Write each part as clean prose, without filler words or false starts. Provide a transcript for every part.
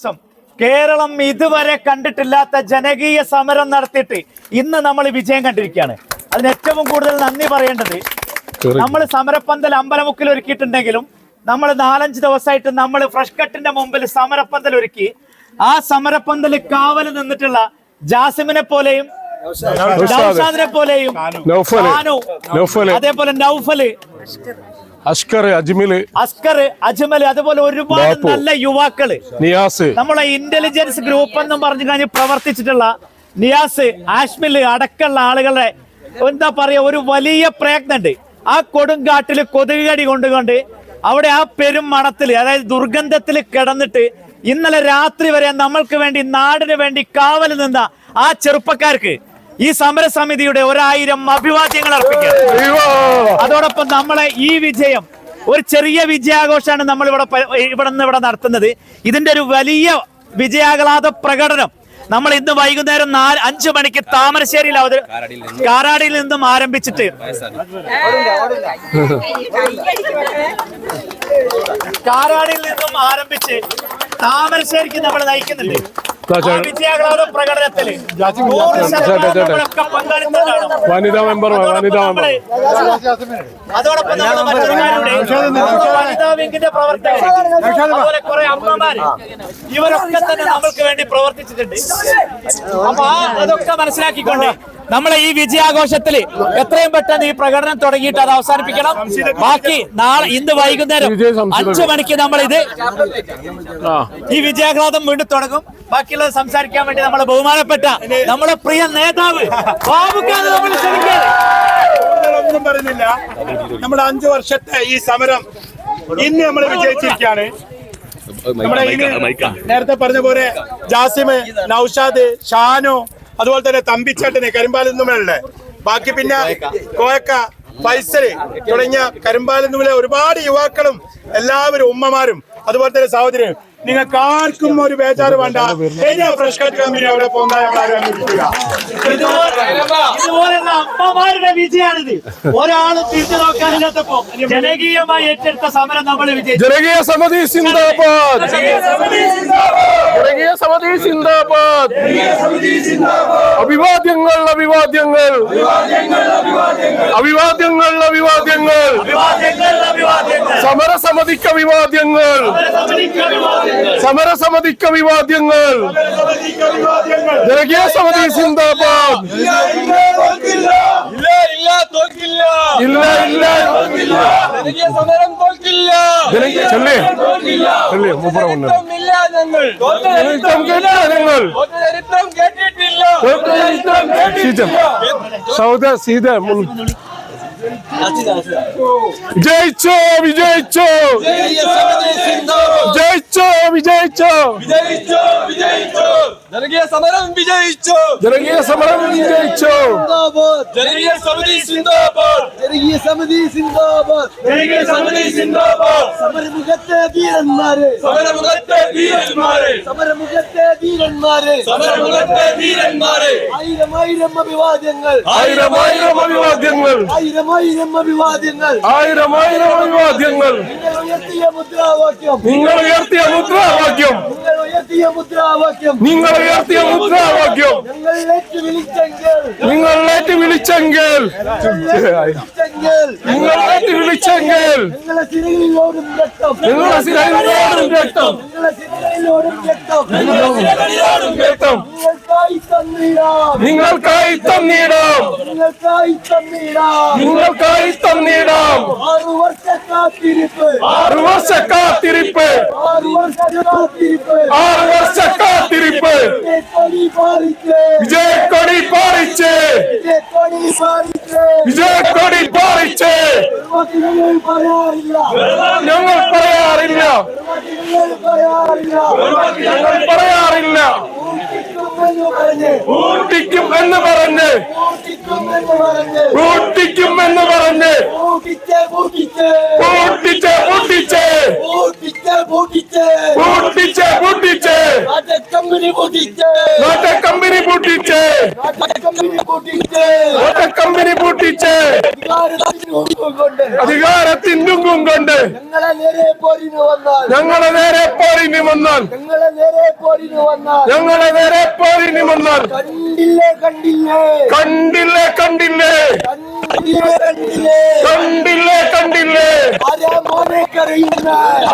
ദിവസം കേരളം ഇതുവരെ കണ്ടിട്ടില്ലാത്ത ജനകീയ സമരം നടത്തിയിട്ട് ഇന്ന് നമ്മൾ വിജയം കണ്ടിരിക്കുകയാണ്. അതിന് ഏറ്റവും കൂടുതൽ നന്ദി പറയേണ്ടത് നമ്മൾ സമരപ്പന്തൽ അമ്പലമുക്കിൽ ഒരുക്കിയിട്ടുണ്ടെങ്കിലും നമ്മൾ 4-5 ദിവസമായിട്ട് നമ്മൾ ഫ്രഷ് കട്ടിന്റെ മുമ്പിൽ സമരപ്പന്തൽ ഒരുക്കി. ആ സമരപ്പന്തൽ കാവൽ നിന്നിട്ടുള്ള ജാസിമിനെ പോലെയും നൗഷാദിനെ പോലെയും അതേപോലെ നൗഫല്, അസ്കർ അജ്മല്, അതുപോലെ ഒരുപാട് നല്ല യുവാക്കള്, നമ്മളെ ഇന്റലിജൻസ് ഗ്രൂപ്പ് എന്നും പറഞ്ഞു കഴിഞ്ഞ് പ്രവർത്തിച്ചിട്ടുള്ള നിയാസ്, ആഷ്മില് അടക്കമുള്ള ആളുകളെ എന്താ പറയാ ഒരു വലിയ പ്രയത്നമുണ്ട്. ആ കൊടുങ്കാട്ടില് കൊതുക് കടി കൊണ്ടുകൊണ്ട് അവിടെ ആ പെരും മണത്തില്, അതായത് ദുർഗന്ധത്തില് കിടന്നിട്ട് ഇന്നലെ രാത്രി വരെ നമ്മൾക്ക് വേണ്ടി, നാടിന് വേണ്ടി കാവൽ നിന്ന ആ ചെറുപ്പക്കാർക്ക് ഈ സമരസമിതിയുടെ 1000 അഭിവാദ്യങ്ങൾ അർപ്പിക്കാം. അതോടൊപ്പം നമ്മളെ ഈ വിജയം ഒരു ചെറിയ വിജയാഘോഷമാണ് നമ്മൾ ഇവിടെ നടത്തുന്നത്. ഇതിന്റെ ഒരു വലിയ വിജയാഹ്ലാദ പ്രകടനം നമ്മൾ ഇന്ന് വൈകുന്നേരം 5 മണിക്ക് താമരശ്ശേരിയിൽ കാരാടിയിൽ നിന്നും ആരംഭിച്ചിട്ട് താമരശ്ശേരിക്ക് നമ്മൾ നയിക്കുന്നുണ്ട്. വിജയാഹ്ലാദ പ്രകടനത്തില് വനിതാ മെമ്പർ അതോടൊപ്പം വനിതാ വിംഗിന്റെ പ്രവർത്തകർ, അതുപോലെ കുറെ അമ്മമാര്, ഇവരൊക്കെ തന്നെ നമ്മൾക്ക് വേണ്ടി പ്രവർത്തിച്ചിട്ടുണ്ട്. അപ്പൊ അതൊക്കെ മനസ്സിലാക്കിക്കൊണ്ട് നമ്മളെ ഈ വിജയാഘോഷത്തില് എത്രയും പെട്ടെന്ന് ഈ പ്രകടനം തുടങ്ങിയിട്ട് അത് അവസാനിപ്പിക്കണം. ബാക്കി ഇന്ന് വൈകുന്നേരം 5 മണിക്ക് നമ്മൾ ഈ വിജയാഘ്ലാദം വീണ്ടും തുടങ്ങും. ബാക്കിയുള്ളത് സംസാരിക്കാൻ വേണ്ടി നമ്മളെ ബഹുമാനപ്പെട്ട നമ്മുടെ പ്രിയ നേതാവ് ബാബുക്കാണ് നമ്മൾ ക്ഷണിക്കുന്നത്. ഒന്നും പറയുന്നില്ല. നമ്മുടെ 5 വർഷത്തെ ഈ സമരം ഇന്ന് നമ്മൾ വിജയിച്ചിരിക്കുകയാണ്. നമ്മുടെ നേരത്തെ പറഞ്ഞ പോലെ ജാസിമ്, നൗഷാദ്, ഷാനു, അതുപോലെ തന്നെ തമ്പിച്ചേട്ടന് കരിമ്പാലെന്നുമല്ലേ, ബാക്കി പിന്നെ കോയക്ക, ഫൈസല് തുടങ്ങിയ കരിമ്പാലെന്നുമിലെ ഒരുപാട് യുവാക്കളും എല്ലാവരും ഉമ്മമാരും അതുപോലെ തന്നെ സഹോദരനും, നിങ്ങൾക്ക് ആർക്കും ഒരു ബേജാറ് വേണ്ട. ഫ്രഷ് കട്ട് കമ്പനി അവിടെ ഇതുപോലുള്ള അമ്മമാരുടെ വിജയാണിത്. ഒരാളും തിരിച്ചു നോക്കാനില്ലാത്തപ്പോ ജനകീയമായി ഏറ്റെടുത്ത സമരം നമ്മൾ വിജയിച്ചു. ജനകീയ സമിതി സിന്ദാബാദ്, ജനകീയ സമിതി സിന്ദാബാദ്. അഭിവാദ്യങ്ങൾ, അഭിവാദ്യങ്ങൾ, അഭിവാദ്യങ്ങൾ, അഭിവാദ്യങ്ങൾ. സമരസമിതിക്ക് അഭിവാദ്യങ്ങൾ, സമരസമിതിക്ക് അഭിവാദ്യങ്ങൾ. ജനകീയ സമിതി സിന്ദാബാദ്. ഇല്ല ഇല്ല ജയിച്ചോ, വിജയിച്ചോ, ജയിച്ചോ, വിജയിച്ചോ, ജനകീയ സമരം വിജയിച്ചു, ജനകീയ സമരം വിജയിച്ചോ. ജനകീയ സമിതി സിന്ദാബാദ്, ജനകീയ സമിതി സിന്ദാബാദ്, ജനകീയ സമിതി സിന്ദാബാദ്. സമരമുഖത്തെ ധീരന്മാരെ, സമരമുഖത്തെ ധീരന്മാരെ, സമരമുഖത്തെ ധീരന്മാരെ, സമരമുഖത്തെ ധീരന്മാരെ. 1000 അഭിവാദ്യങ്ങൾ, 1000 അഭിവാദ്യങ്ങൾ, 1000 അഭിവാദ്യങ്ങൾ, 1000 അഭിവാദ്യങ്ങൾ. നിങ്ങൾ ഉയർത്തിയ മുദ്രാവാക്യം, നിങ്ങൾ ഉയർത്തിയ മുദ്രാവാക്യം, നിങ്ങൾ ഉയർത്തിയ മുദ്രാവാക്യം, നിങ്ങൾ ഉയർത്തിയ മുദ്രാവാക്യം. ഞങ്ങൾ ഏറ്റു വിളിച്ചെങ്കിൽ, നിങ്ങൾ ഏറ്റു വിളിച്ചെങ്കിൽ, നിങ്ങൾ ഏറ്റു വിളിച്ചെങ്കിൽ നിങ്ങളെ സിരകളിലോടും രക്തം, നിങ്ങളെ സിരകളിലോടും രക്തം, നിങ്ങളെ സിരകളിലോടും രക്തം, സിരകളിലോടും രക്തം. നിങ്ങൾക്കായി തന്നിടാം, നിങ്ങൾക്കായി തന്നിടാം, നിങ്ങൾക്കായി തന്നിടാം, നിങ്ങൾക്കായി തന്നിടാം. 6 വർഷ കാത്തിരിപ്പ്, 6 വർഷ കാത്തിരിപ്പ്, 6 വർഷ കാത്തിരിപ്പ്, 6 വർഷ കാത്തിരിപ്പ്. വിജയക്കൊടി പാറിച്ച്, വിജയക്കൊടി പാറിച്ച്, വിജയക്കൊടി പാറിച്ച്. വിജയക്കൊടി പാറിച്ച്. ഞങ്ങൾ പറയാറില്ല, ഞങ്ങൾ പറയാറില്ല, ഞങ്ങൾ പറയാറില്ല, ഞങ്ങൾ പറയാറില്ല. ഊട്ടിക്കും എന്ന് പറഞ്ഞ്, ഊട്ടിക്കും എന്ന് പറഞ്ഞ്, പൂട്ടിച്ച് പൂട്ടിച്ച്, പൂട്ടിച്ച് പൂട്ടിച്ച്, പൂട്ടിച്ച് പൂട്ടിച്ച്, പൂട്ടിച്ച് പൂട്ടിച്ച്, കമ്പനി പൂട്ടിച്ച്, കമ്പനി പൂട്ടിച്ച്, കമ്പനി പൂട്ടിച്ച്, കമ്പനി പൂട്ടിച്ച്. അധികാരത്തിനും കൊണ്ട് ഞങ്ങളെ നേരെ പോരിന് വന്നാൽ ഞങ്ങളെ നേരെ പോരിന് വന്നാൽ കണ്ടില്ലേ കണ്ടില്ലേ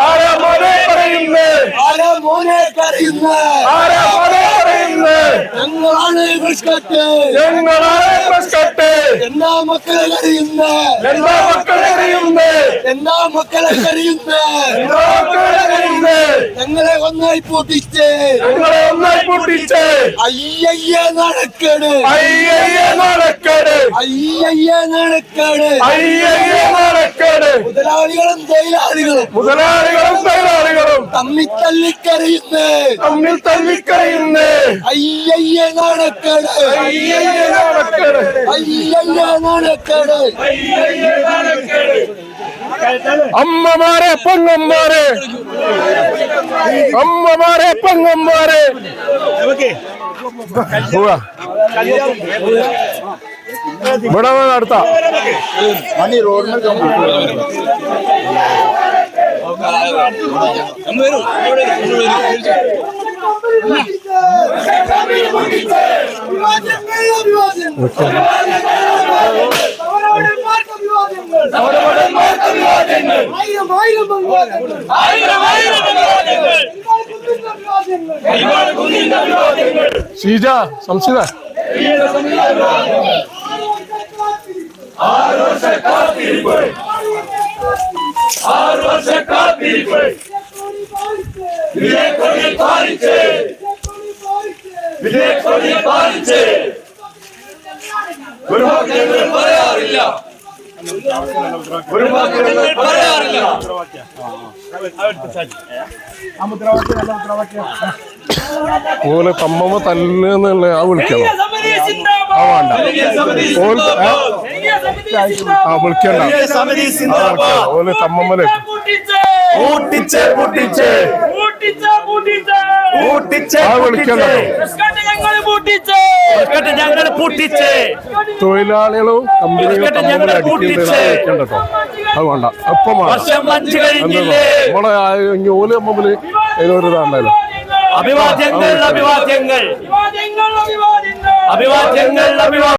ആരാ മോനെ കരയുന്ന ഞങ്ങളാണ് പ്രശ്നത്തെ എന്താ മക്കളെ കരയുന്ന ഞങ്ങളെ ഒന്നായി പൊട്ടിച്ച് അയ്യയ്യ നടക്കണ് മുതലാളികളും തൊഴിലാളികളും തമ്മിൽ തല്ലിക്കറിയുന്നേ അയ്യയ്യ നടക്കണ് അമ്മമാരെ പെങ്ങന്മാരെ ഇവിടെ അടുത്ത ഷീജ സംശയ ഓലെ തമ്മമ്മ തല്ലുന്നുള്ള ആ വിളിക്കണം ആ വേണ്ട ആ വിളിക്കണ്ട ഓലെ തമ്മമ്മലെ തൊഴിലാളികളും കമ്പനികളും തമ്മിൽ അടിക്കുന്നത് കേട്ടോ അത് വേണ്ട അപ്പം നമ്മളെ ഓല് തമ്മില് ഏതൊരു ഇതാണല്ലോ അഭിവാദ്യങ്ങൾ